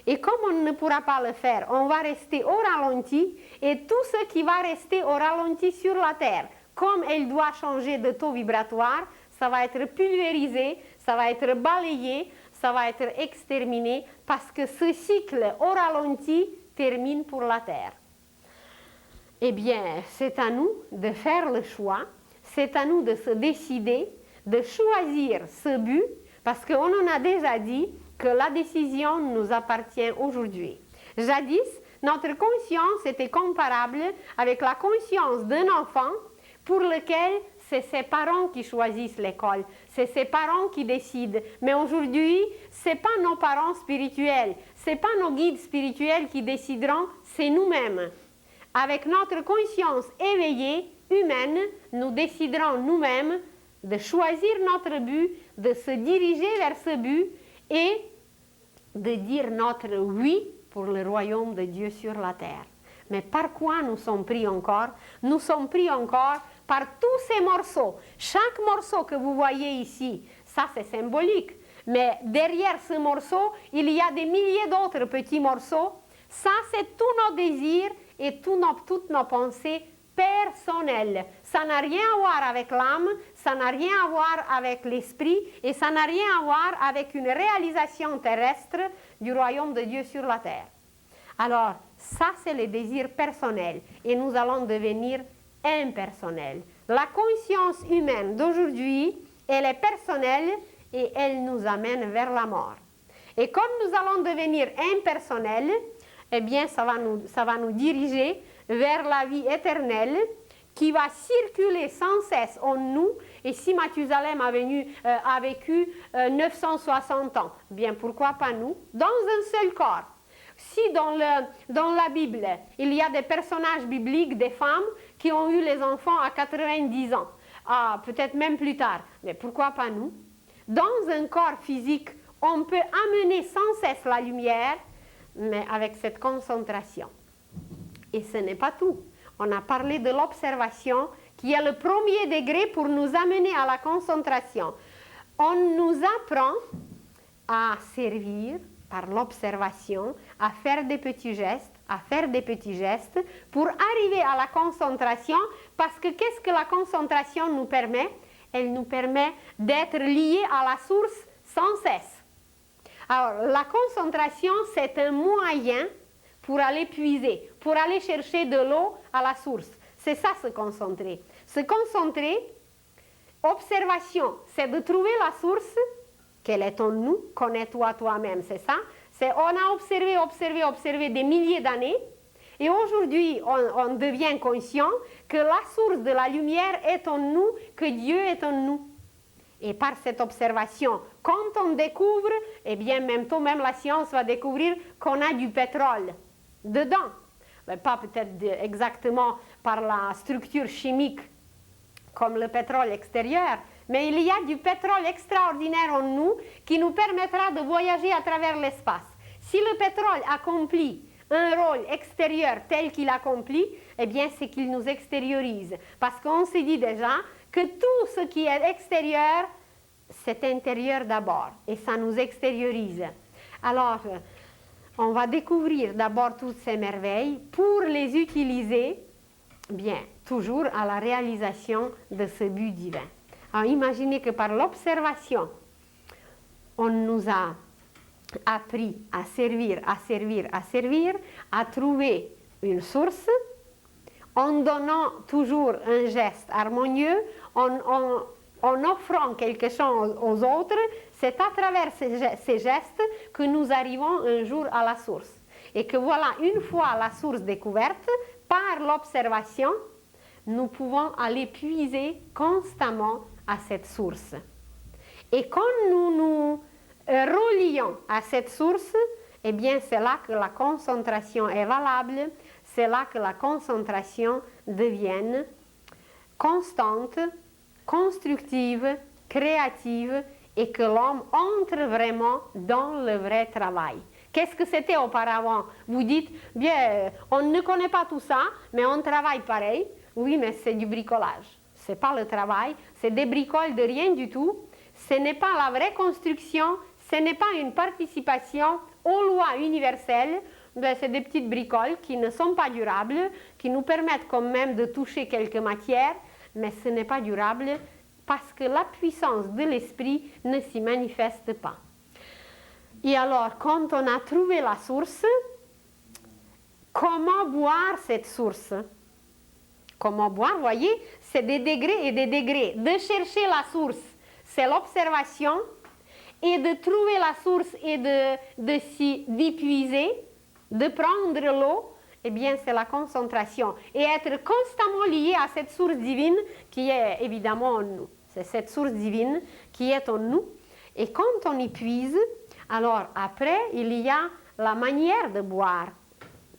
et comme on ne pourra pas le faire, on va rester au ralenti et tout ce qui va rester au ralenti sur la Terre, comme elle doit changer de taux vibratoire, ça va être pulvérisé, ça va être balayé, ça va être exterminé parce que ce cycle au ralenti termine pour la Terre. Eh bien, c'est à nous de faire le choix, c'est à nous de se décider, de choisir ce but, parce qu'on en a déjà dit que la décision nous appartient aujourd'hui. Jadis, notre conscience était comparable avec la conscience d'un enfant pour lequel c'est ses parents qui choisissent l'école, c'est ses parents qui décident. Mais aujourd'hui, ce n'est pas nos parents spirituels, ce n'est pas nos guides spirituels qui décideront, c'est nous-mêmes. Avec notre conscience éveillée, humaine, nous déciderons nous-mêmes de choisir notre but, de se diriger vers ce but et de dire notre oui pour le royaume de Dieu sur la terre. Mais par quoi nous sommes pris encore? Nous sommes pris encore par tous ces morceaux. Chaque morceau que vous voyez ici, ça c'est symbolique. Mais derrière ce morceau, il y a des milliers d'autres petits morceaux. Ça c'est tous nos désirs et toutes nos pensées personnelles. Ça n'a rien à voir avec l'âme, ça n'a rien à voir avec l'esprit et ça n'a rien à voir avec une réalisation terrestre du royaume de Dieu sur la terre. Alors, ça c'est les désirs personnels et nous allons devenir impersonnels. La conscience humaine d'aujourd'hui, elle est personnelle et elle nous amène vers la mort. Et comme nous allons devenir impersonnels, eh bien, ça va nous diriger vers la vie éternelle qui va circuler sans cesse en nous. Et si Mathusalem a vécu 960 ans, bien pourquoi pas nous, dans un seul corps. Si dans la Bible, il y a des personnages bibliques, des femmes qui ont eu les enfants à 90 ans, peut-être même plus tard, mais pourquoi pas nous? Dans un corps physique, on peut amener sans cesse la lumière, mais avec cette concentration. Et ce n'est pas tout. On a parlé de l'observation qui est le premier degré pour nous amener à la concentration. On nous apprend à servir par l'observation, à faire des petits gestes, pour arriver à la concentration, parce que qu'est-ce que la concentration nous permet? Elle nous permet d'être liés à la source sans cesse. Alors, la concentration, c'est un moyen pour aller puiser, pour aller chercher de l'eau à la source. C'est ça, se concentrer. Se concentrer, observation, c'est de trouver la source. Quelle est en nous? Connais-toi toi-même, c'est ça? On a observé des milliers d'années et aujourd'hui, on devient conscient que la source de la lumière est en nous, que Dieu est en nous. Et par cette observation, quand on découvre, eh bien, même la science va découvrir qu'on a du pétrole dedans. Mais pas peut-être exactement par la structure chimique comme le pétrole extérieur, mais il y a du pétrole extraordinaire en nous qui nous permettra de voyager à travers l'espace. Si le pétrole accomplit un rôle extérieur tel qu'il accomplit, eh bien, c'est qu'il nous extériorise. Parce qu'on se dit déjà que tout ce qui est extérieur, c'est intérieur d'abord, et ça nous extériorise. Alors, on va découvrir d'abord toutes ces merveilles pour les utiliser, bien, toujours à la réalisation de ce but divin. Alors, imaginez que par l'observation, on nous a appris à servir, à trouver une source, en donnant toujours un geste harmonieux, en offrant quelque chose aux autres, c'est à travers ces gestes que nous arrivons un jour à la source. Et que voilà, une fois la source découverte, par l'observation, nous pouvons aller puiser constamment à cette source. Et quand nous nous relions à cette source, eh bien c'est là que la concentration est valable, c'est là que la concentration devient constante, constructive, créative et que l'homme entre vraiment dans le vrai travail. Qu'est-ce que c'était auparavant? Vous dites, bien, on ne connaît pas tout ça, mais on travaille pareil. Oui, mais c'est du bricolage. Ce n'est pas le travail, c'est des bricoles de rien du tout. Ce n'est pas la vraie construction, ce n'est pas une participation aux lois universelles. Ben, c'est des petites bricoles qui ne sont pas durables, qui nous permettent quand même de toucher quelques matières, mais ce n'est pas durable parce que la puissance de l'esprit ne s'y manifeste pas. Et alors, quand on a trouvé la source, comment boire cette source? Comment boire, vous voyez, c'est des degrés et des degrés. De chercher la source, c'est l'observation, et de trouver la source et d'y puiser, de prendre l'eau, eh bien, c'est la concentration. Et être constamment lié à cette source divine qui est évidemment en nous. C'est cette source divine qui est en nous. Et quand on y puise, alors après, il y a la manière de boire.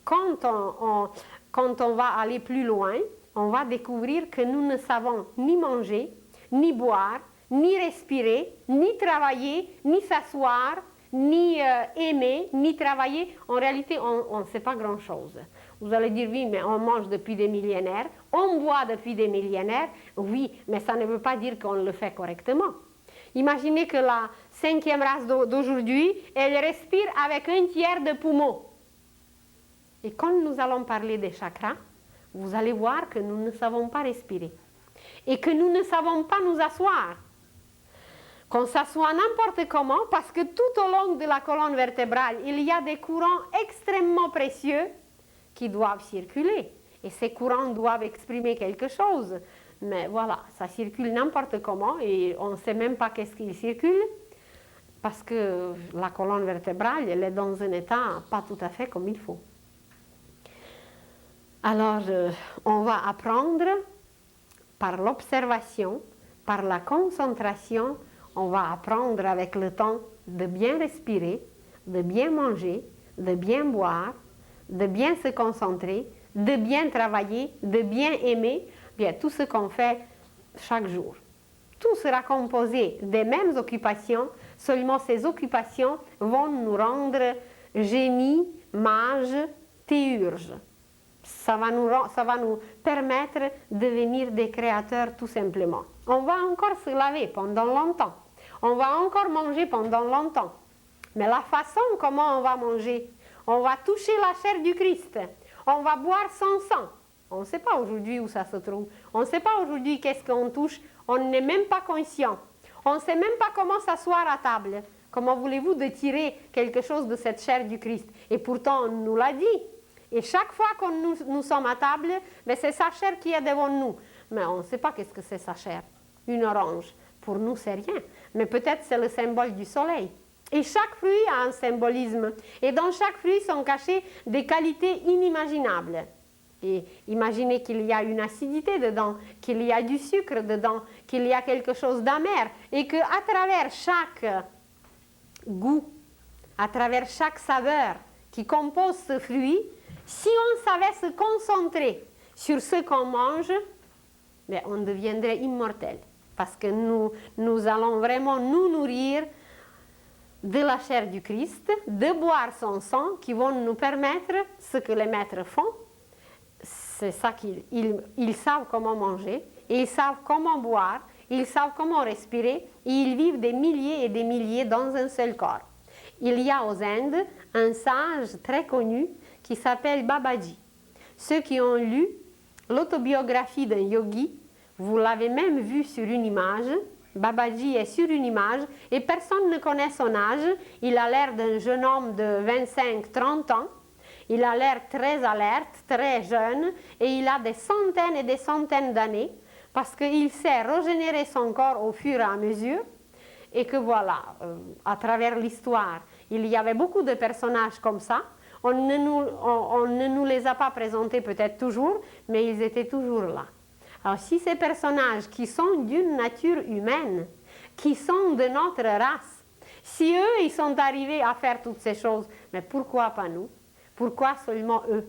Quand on va aller plus loin, on va découvrir que nous ne savons ni manger, ni boire, ni respirer, ni travailler, ni s'asseoir, ni aimer, ni travailler. En réalité, on ne sait pas grand-chose. Vous allez dire, oui, mais on mange depuis des millénaires, on boit depuis des millénaires. Oui, mais ça ne veut pas dire qu'on le fait correctement. Imaginez que la 5e race d'aujourd'hui, elle respire avec 1/3 de poumon. Et quand nous allons parler des chakras, vous allez voir que nous ne savons pas respirer. Et que nous ne savons pas nous asseoir. Qu'on s'assoit n'importe comment, parce que tout au long de la colonne vertébrale, il y a des courants extrêmement précieux qui doivent circuler. Et ces courants doivent exprimer quelque chose. Mais voilà, ça circule n'importe comment et on ne sait même pas qu'est-ce qui circule parce que la colonne vertébrale, elle est dans un état pas tout à fait comme il faut. Alors, on va apprendre par l'observation, par la concentration, on va apprendre avec le temps de bien respirer, de bien manger, de bien boire, de bien se concentrer, de bien travailler, de bien aimer, bien tout ce qu'on fait chaque jour. Tout sera composé des mêmes occupations, seulement ces occupations vont nous rendre génies, mages, théurges. Ça va nous permettre de devenir des créateurs tout simplement. On va encore se laver pendant longtemps. On va encore manger pendant longtemps. Mais la façon comment on va manger, on va toucher la chair du Christ. On va boire son sang. On ne sait pas aujourd'hui où ça se trouve. On ne sait pas aujourd'hui qu'est-ce qu'on touche. On n'est même pas conscient. On ne sait même pas comment s'asseoir à table. Comment voulez-vous de tirer quelque chose de cette chair du Christ? Et pourtant, on nous l'a dit. Et chaque fois que nous sommes à table, c'est sa chair qui est devant nous. Mais on ne sait pas qu'est-ce que c'est sa chair. Une orange. Pour nous, c'est rien. Mais peut-être c'est le symbole du soleil. Et chaque fruit a un symbolisme. Et dans chaque fruit sont cachées des qualités inimaginables. Et imaginez qu'il y a une acidité dedans, qu'il y a du sucre dedans, qu'il y a quelque chose d'amer. Et qu'à travers chaque goût, à travers chaque saveur qui compose ce fruit, si on savait se concentrer sur ce qu'on mange, on deviendrait immortel. Parce que nous allons vraiment nous nourrir de la chair du Christ, de boire son sang qui vont nous permettre ce que les maîtres font. C'est ça qu'ils savent comment manger, ils savent comment boire, ils savent comment respirer et ils vivent des milliers et des milliers dans un seul corps. Il y a aux Indes un sage très connu qui s'appelle Babaji. Ceux qui ont lu l'autobiographie d'un yogi, vous l'avez même vu sur une image. Babaji est sur une image et personne ne connaît son âge. Il a l'air d'un jeune homme de 25-30 ans. Il a l'air très alerte, très jeune et il a des centaines et des centaines d'années parce qu'il sait régénérer son corps au fur et à mesure. et que voilà, à travers l'histoire, il y avait beaucoup de personnages comme ça. On ne nous les a pas présentés peut-être toujours, mais ils étaient toujours là. Alors si ces personnages qui sont d'une nature humaine, qui sont de notre race, si eux, ils sont arrivés à faire toutes ces choses, mais pourquoi pas nous? Pourquoi seulement eux?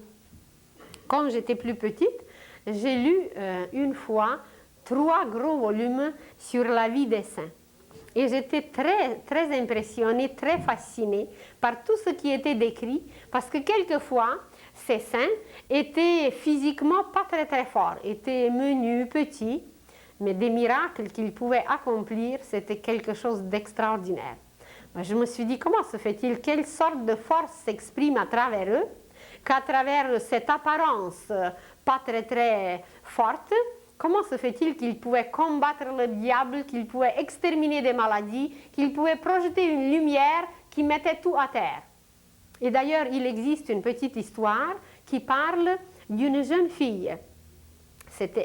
Quand j'étais plus petite, j'ai lu une fois 3 gros volumes sur la vie des saints. Et j'étais très, très impressionnée, très fascinée par tout ce qui était décrit, parce que quelquefois, ces saints étaient physiquement pas très très forts, étaient menus, petits, mais des miracles qu'ils pouvaient accomplir, c'était quelque chose d'extraordinaire. Je me suis dit, comment se fait-il, quelle sorte de force s'exprime à travers eux, qu'à travers cette apparence pas très très forte, comment se fait-il qu'ils pouvaient combattre le diable, qu'ils pouvaient exterminer des maladies, qu'ils pouvaient projeter une lumière qui mettait tout à terre? Et d'ailleurs, il existe une petite histoire qui parle d'une jeune fille.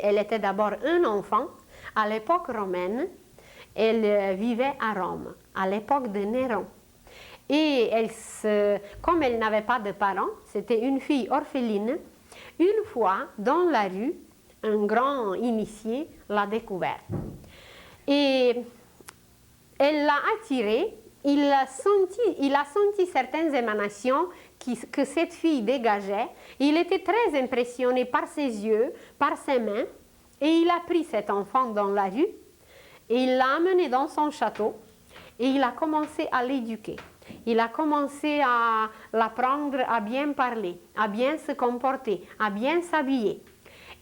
Elle était d'abord un enfant à l'époque romaine. Elle vivait à Rome, à l'époque de Néron. Et comme elle n'avait pas de parents, c'était une fille orpheline, une fois, dans la rue, un grand initié l'a découverte. Et elle l'a attiré, il a senti certaines émanations que cette fille dégageait. Il était très impressionné par ses yeux, par ses mains, et il a pris cet enfant dans la rue, et il l'a amené dans son château, et il a commencé à l'éduquer. Il a commencé à l'apprendre à bien parler, à bien se comporter, à bien s'habiller.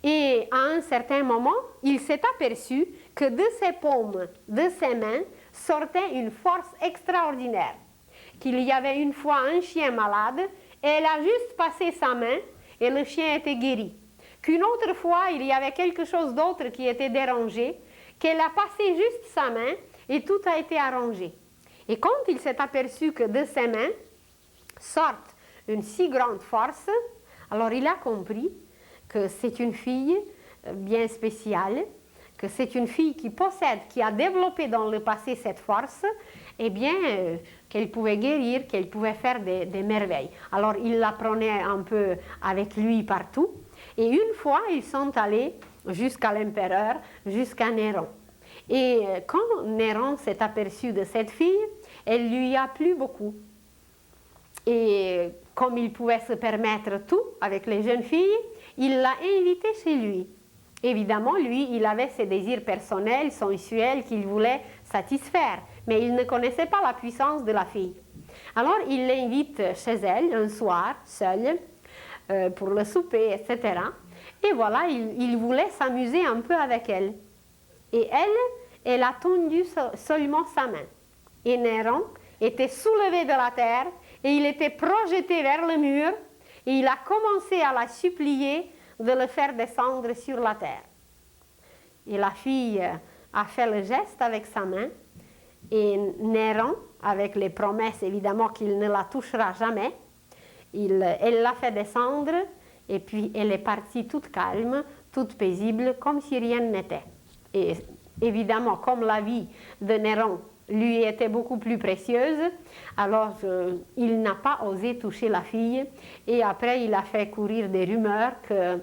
Et à un certain moment, il s'est aperçu que de ses paumes, de ses mains, sortait une force extraordinaire. Qu'il y avait une fois un chien malade, et elle a juste passé sa main, et le chien était guéri. Qu'une autre fois, il y avait quelque chose d'autre qui était dérangé, qu'elle a passé juste sa main, et tout a été arrangé. Et quand il s'est aperçu que de ses mains sortent une si grande force, alors il a compris que c'est une fille bien spéciale, que c'est une fille qui possède, qui a développé dans le passé cette force, et bien qu'elle pouvait guérir, qu'elle pouvait faire des merveilles. Alors il la prenait un peu avec lui partout, et une fois ils sont allés jusqu'à l'empereur, jusqu'à Néron. Et quand Néron s'est aperçu de cette fille, elle lui a plu beaucoup. Et comme il pouvait se permettre tout avec les jeunes filles, il l'a invitée chez lui. Évidemment, lui, il avait ses désirs personnels, sensuels qu'il voulait satisfaire, mais il ne connaissait pas la puissance de la fille. Alors, il l'invite chez elle un soir, seul, pour le souper, etc. Et voilà, il voulait s'amuser un peu avec elle. Et elle a tendu seulement sa main. Et Néron était soulevé de la terre et il était projeté vers le mur et il a commencé à la supplier de le faire descendre sur la terre. Et la fille a fait le geste avec sa main et Néron, avec les promesses évidemment qu'il ne la touchera jamais, elle l'a fait descendre et puis elle est partie toute calme, toute paisible, comme si rien n'était. Et évidemment, comme la vie de Néron lui était beaucoup plus précieuse, alors il n'a pas osé toucher la fille et après il a fait courir des rumeurs que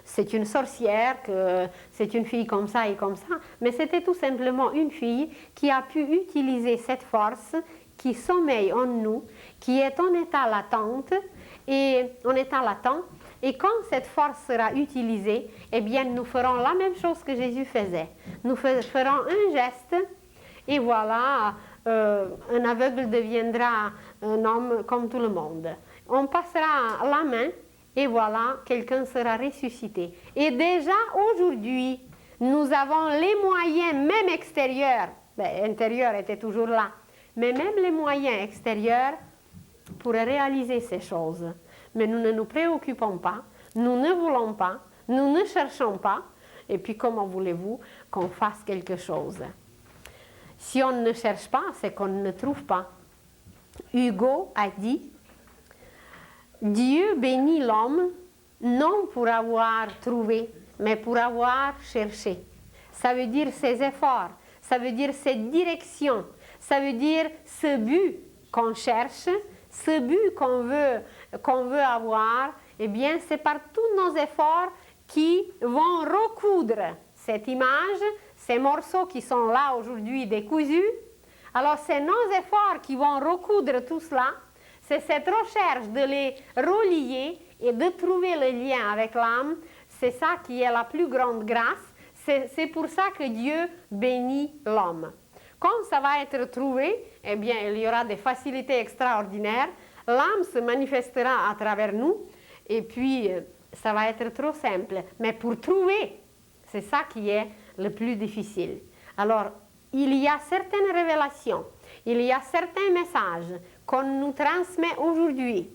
c'est une sorcière, que c'est une fille comme ça et comme ça, mais c'était tout simplement une fille qui a pu utiliser cette force qui sommeille en nous, qui est en état latent et quand cette force sera utilisée, eh bien nous ferons la même chose que Jésus faisait. Nous ferons un geste et voilà, un aveugle deviendra un homme comme tout le monde. On passera la main et voilà, quelqu'un sera ressuscité. Et déjà aujourd'hui, nous avons les moyens, même extérieurs, intérieurs étaient toujours là, mais même les moyens extérieurs pour réaliser ces choses. Mais nous ne nous préoccupons pas, nous ne voulons pas, nous ne cherchons pas, et puis comment voulez-vous qu'on fasse quelque chose? Si on ne cherche pas, c'est qu'on ne trouve pas. Hugo a dit, Dieu bénit l'homme non pour avoir trouvé, mais pour avoir cherché. Ça veut dire ses efforts, ça veut dire cette direction, ça veut dire ce but qu'on cherche, ce but qu'on veut avoir. Eh bien, c'est par tous nos efforts qui vont recoudre cette image, ces morceaux qui sont là aujourd'hui décousus. Alors, c'est nos efforts qui vont recoudre tout cela. C'est cette recherche de les relier et de trouver le lien avec l'âme. C'est ça qui est la plus grande grâce. C'est pour ça que Dieu bénit l'homme. Quand ça va être trouvé, eh bien, il y aura des facilités extraordinaires. L'âme se manifestera à travers nous. Et puis, ça va être trop simple. Mais pour trouver, c'est ça qui est le plus difficile. Alors, il y a certaines révélations, il y a certains messages qu'on nous transmet aujourd'hui.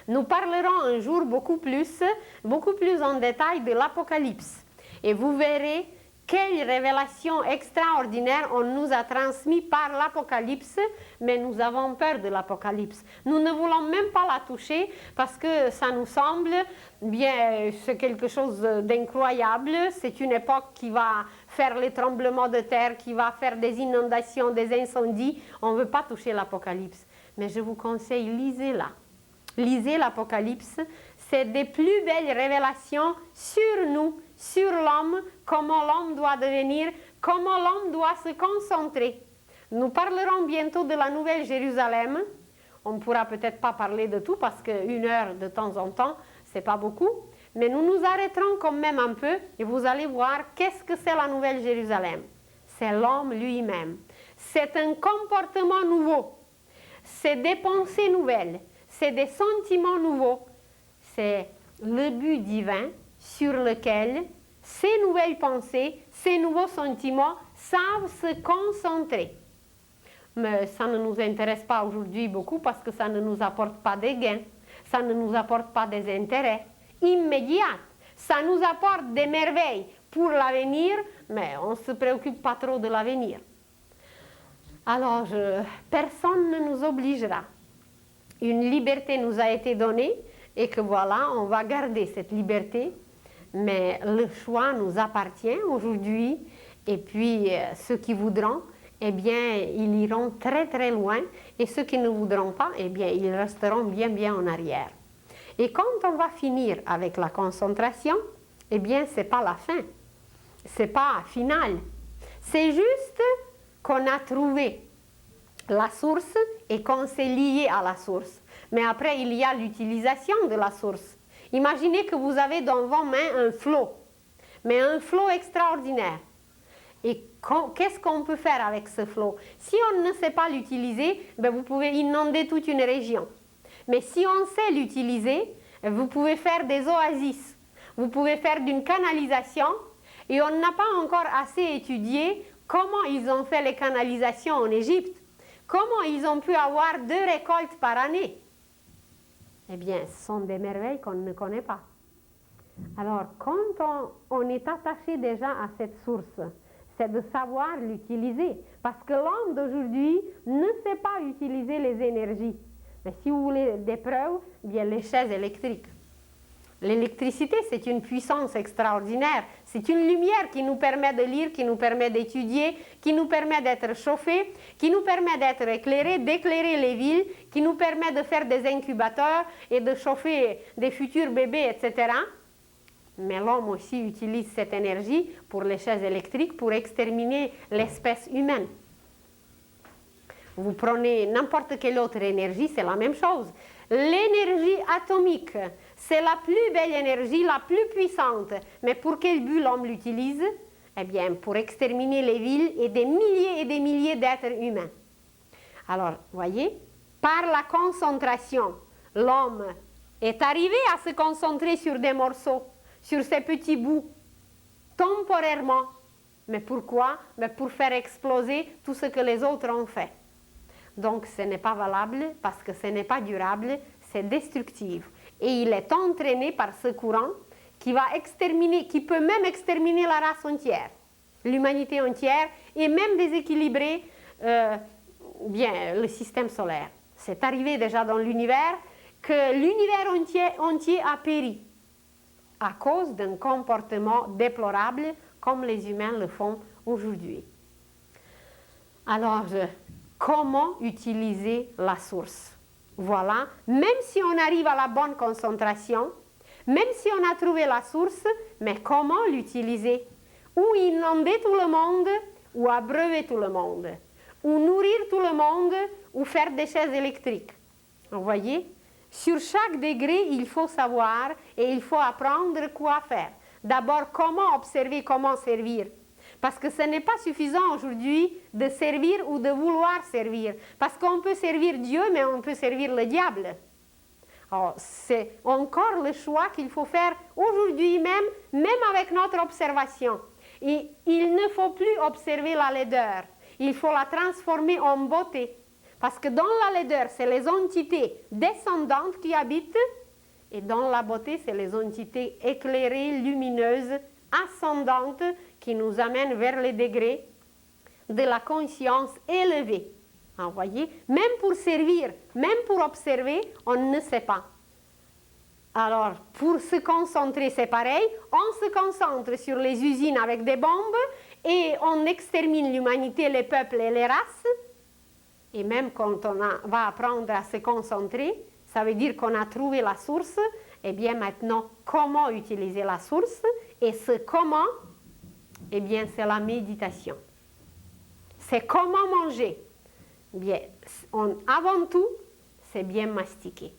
Nous parlerons un jour beaucoup plus en détail de l'Apocalypse. Et vous verrez quelle révélation extraordinaire on nous a transmis par l'Apocalypse, mais nous avons peur de l'Apocalypse. Nous ne voulons même pas la toucher parce que ça nous semble, bien, c'est quelque chose d'incroyable. C'est une époque qui va faire les tremblements de terre, qui va faire des inondations, des incendies. On ne veut pas toucher l'Apocalypse. Mais je vous conseille, lisez-la. Lisez l'Apocalypse. C'est des plus belles révélations sur nous, sur l'homme, comment l'homme doit devenir, comment l'homme doit se concentrer. Nous parlerons bientôt de la Nouvelle Jérusalem. On ne pourra peut-être pas parler de tout parce qu'une heure de temps en temps, ce n'est pas beaucoup. Mais nous nous arrêterons quand même un peu et vous allez voir qu'est-ce que c'est la Nouvelle Jérusalem. C'est l'homme lui-même. C'est un comportement nouveau. C'est des pensées nouvelles. C'est des sentiments nouveaux. C'est le but divin sur lequel ces nouvelles pensées, ces nouveaux sentiments savent se concentrer. Mais ça ne nous intéresse pas aujourd'hui beaucoup parce que ça ne nous apporte pas des gains, ça ne nous apporte pas des intérêts immédiats. Ça nous apporte des merveilles pour l'avenir, mais on ne se préoccupe pas trop de l'avenir. Alors, personne ne nous obligera. Une liberté nous a été donnée et que voilà, on va garder cette liberté. Mais le choix nous appartient aujourd'hui. Et puis, ceux qui voudront, eh bien, ils iront très très loin. Et ceux qui ne voudront pas, eh bien, ils resteront bien bien en arrière. Et quand on va finir avec la concentration, eh bien, ce n'est pas la fin. Ce n'est pas final. C'est juste qu'on a trouvé la source et qu'on s'est lié à la source. Mais après, il y a l'utilisation de la source. Imaginez que vous avez dans vos mains un flot, mais un flot extraordinaire. Et qu'est-ce qu'on peut faire avec ce flot? Si on ne sait pas l'utiliser, ben vous pouvez inonder toute une région. Mais si on sait l'utiliser, vous pouvez faire des oasis, vous pouvez faire d'une canalisation, et on n'a pas encore assez étudié comment ils ont fait les canalisations en Égypte, comment ils ont pu avoir 2 récoltes par année. Eh bien, ce sont des merveilles qu'on ne connaît pas. Alors, quand on est attaché déjà à cette source, c'est de savoir l'utiliser. Parce que l'homme d'aujourd'hui ne sait pas utiliser les énergies. Mais si vous voulez des preuves, bien les chaises électriques. L'électricité, c'est une puissance extraordinaire. C'est une lumière qui nous permet de lire, qui nous permet d'étudier, qui nous permet d'être chauffés, qui nous permet d'être éclairés, d'éclairer les villes, qui nous permet de faire des incubateurs et de chauffer des futurs bébés, etc. Mais l'homme aussi utilise cette énergie pour les chaises électriques pour exterminer l'espèce humaine. Vous prenez n'importe quelle autre énergie, c'est la même chose. L'énergie atomique, c'est la plus belle énergie, la plus puissante. Mais pour quel but l'homme l'utilise? Eh bien, pour exterminer les villes et des milliers d'êtres humains. Alors, voyez, par la concentration, l'homme est arrivé à se concentrer sur des morceaux, sur ces petits bouts, temporairement. Mais pourquoi? Mais pour faire exploser tout ce que les autres ont fait. Donc, ce n'est pas valable parce que ce n'est pas durable, c'est destructif. Et il est entraîné par ce courant qui va exterminer, qui peut même exterminer la race entière, l'humanité entière et même déséquilibrer bien le système solaire. C'est arrivé déjà dans l'univers que l'univers entier a péri à cause d'un comportement déplorable comme les humains le font aujourd'hui. Alors, comment utiliser la source? Voilà, même si on arrive à la bonne concentration, même si on a trouvé la source, mais comment l'utiliser? Ou inonder tout le monde, ou abreuver tout le monde, ou nourrir tout le monde, ou faire des chaises électriques. Vous voyez? Sur chaque degré, il faut savoir et il faut apprendre quoi faire. D'abord, comment observer, comment servir. Parce que ce n'est pas suffisant aujourd'hui de servir ou de vouloir servir. Parce qu'on peut servir Dieu, mais on peut servir le diable. C'est encore le choix qu'il faut faire aujourd'hui même avec notre observation. Et il ne faut plus observer la laideur. Il faut la transformer en beauté. Parce que dans la laideur, c'est les entités descendantes qui habitent. Et dans la beauté, c'est les entités éclairées, lumineuses, ascendantes qui nous amènent vers les degrés de la conscience élevée. Vous voyez, même pour servir, même pour observer, on ne sait pas. Alors, pour se concentrer, c'est pareil. On se concentre sur les usines avec des bombes et on extermine l'humanité, les peuples et les races. Et même quand on va apprendre à se concentrer, ça veut dire qu'on a trouvé la source. Eh bien, maintenant, comment utiliser la source? Et ce comment, eh bien, c'est la méditation. C'est comment manger. Bien, avant tout, c'est bien mastiquer.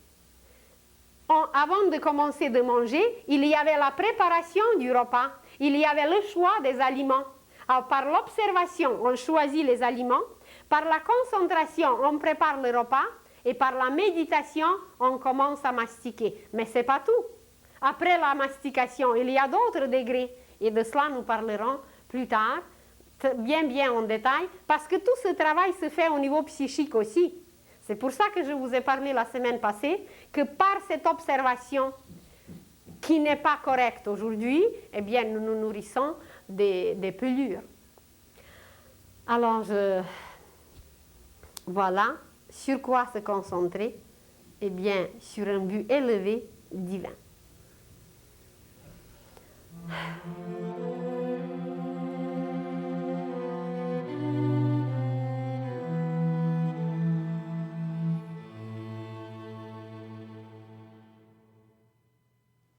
Avant de commencer de manger, il y avait la préparation du repas. Il y avait le choix des aliments. Alors, par l'observation, on choisit les aliments. Par la concentration, on prépare le repas. Et par la méditation, on commence à mastiquer. Mais ce n'est pas tout. Après la mastication, il y a d'autres degrés. Et de cela, nous parlerons plus tard, bien en détail, parce que tout ce travail se fait au niveau psychique aussi. C'est pour ça que je vous ai parlé la semaine passée, que par cette observation qui n'est pas correcte aujourd'hui, eh bien, nous nous nourrissons des pelures. Alors, voilà, sur quoi se concentrer? Eh bien, sur un but élevé divin.